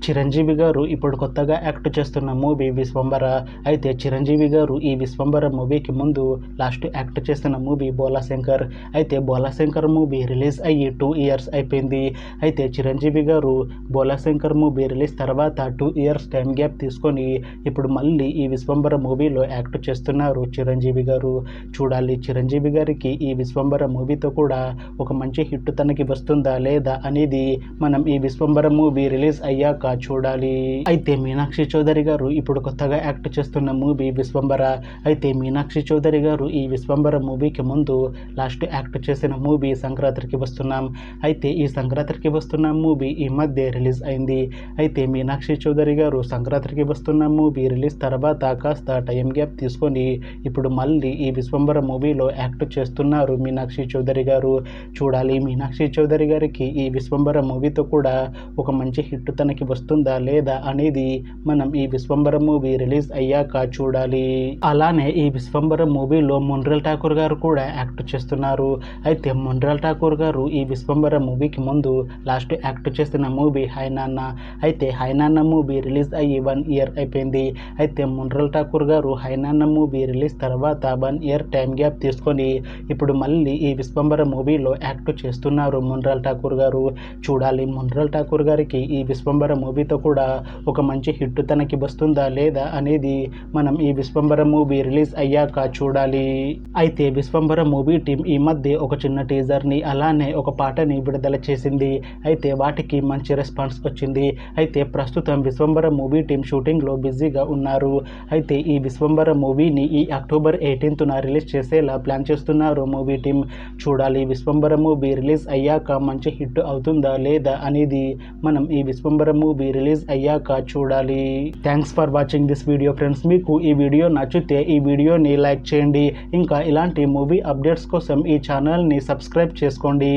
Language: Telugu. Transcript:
చిరంజీవి గారు ఇప్పుడు కొత్తగా యాక్ట్ చేస్తున్న మూవీ విశ్వంబర. అయితే చిరంజీవి గారు ఈ విశ్వంబర మూవీకి ముందు లాస్ట్ యాక్ట్ చేస్తున్న మూవీ బోలాశంకర్. అయితే బోలాశంకర్ మూవీ రిలీజ్ అయ్యి 2 ఇయర్స్ అయిపోయింది. అయితే చిరంజీవి గారు బోలాశంకర్ మూవీ రిలీజ్ తర్వాత 2 ఇయర్స్ టైం గ్యాప్ తీసుకొని ఇప్పుడు మళ్ళీ ఈ విశ్వంబర మూవీలో యాక్ట్ చేస్తున్నారు చిరంజీవి గారు. చూడాలి చిరంజీవి గారికి ఈ విశ్వంబర మూవీతో కూడా ఒక మంచి హిట్ తనకి వస్తుందా లేదా అనేది మనం ఈ విశ్వంబర మూవీ రిలీజ్ అయ్యాక చూడాలి. అయితే మీనాక్షి చౌదరి గారు ఇప్పుడు కొత్తగా యాక్ట్ చేస్తున్న మూవీ విశ్వంబర. అయితే మీనాక్షి చౌదరి గారు ఈ విశ్వంబర మూవీకి ముందు లాస్ట్ యాక్ట్ చేసిన మూవీ సంక్రాంతికి వస్తున్నాం. అయితే ఈ సంక్రాంతికి వస్తున్న మూవీ ఈ మధ్య రిలీజ్ అయింది. అయితే మీనాక్షి చౌదరి గారు సంక్రాంతికి వస్తున్న మూవీ రిలీజ్ తర్వాత కాస్త టైం గ్యాప్ తీసుకొని ఇప్పుడు మళ్ళీ ఈ విశ్వంబర మూవీలో యాక్ట్ చేస్తున్నారు మీనాక్షి చౌదరి గారు. చూడాలి మీనాక్షి చౌదరి గారికి ఈ విశ్వంబర మూవీతో కూడా ఒక మంచి హిట్ తనకి వస్తుందా లేదా అనేది మనం ఈ విశ్వంబర మూవీ రిలీజ్ అయ్యాక చూడాలి. అలానే ఈ విశ్వంబర మూవీలో మొన్రాల్ ఠాకూర్ గారు కూడా యాక్ట్ చేస్తున్నారు. అయితే మొన్రాల్ ఠాకూర్ గారు ఈ విశ్వంబర మూవీకి ముందు లాస్ట్ యాక్ట్ చేసిన మూవీ హై నాన్న. అయితే హై నాన్న మూవీ రిలీజ్ అయ్యి 1 ఇయర్ అయిపోయింది. అయితే మొన్రాల్ ఠాకూర్ గారు హై నాన్న మూవీ రిలీజ్ తర్వాత 1 ఇయర్ టైం గ్యాప్ తీసుకొని ఇప్పుడు మళ్ళీ ఈ విశ్వంబర మూవీలో యాక్ట్ చేస్తున్నారు మొన్రాల్ ఠాకూర్ గారు. చూడాలి మొన్రాల్ ఠాకూర్ గారికి ఈ విశ్వంబర మూవీతో కూడా ఒక మంచి హిట్ తనకి వస్తుందా లేదా అనేది మనం ఈ విశ్వంబర మూవీ రిలీజ్ అయ్యాక చూడాలి. అయితే విశ్వంబర మూవీ టీం ఈ మధ్య ఒక చిన్న టీజర్ని అలానే ఒక పాటని విడుదల చేసింది. అయితే వాటికి మంచి రెస్పాన్స్ వచ్చింది. అయితే ప్రస్తుతం విశ్వంబర మూవీ టీం షూటింగ్లో బిజీగా ఉన్నారు. అయితే ఈ విశ్వంబర మూవీని ఈ అక్టోబర్ 18న రిలీజ్ చేసేలా ప్లాన్ చేస్తున్నారు మూవీ టీం. చూడాలి విశ్వంబర మూవీ రిలీజ్ అయ్యాక మంచి హిట్ అవుతుందా లేదా అనేది మనం ఈ విశ్వంబర మూవీ రిలీజ్ అయ్యాక చూడాలి. Thanks for watching this video friends. మీకు ఈ వీడియో నచ్చితే ఈ వీడియోని లైక్ చేయండి. ఇంకా ఇలాంటి మూవీ అప్డేట్స్ కోసం ఈ ఛానల్ని సబ్స్క్రైబ్ చేసుకోండి.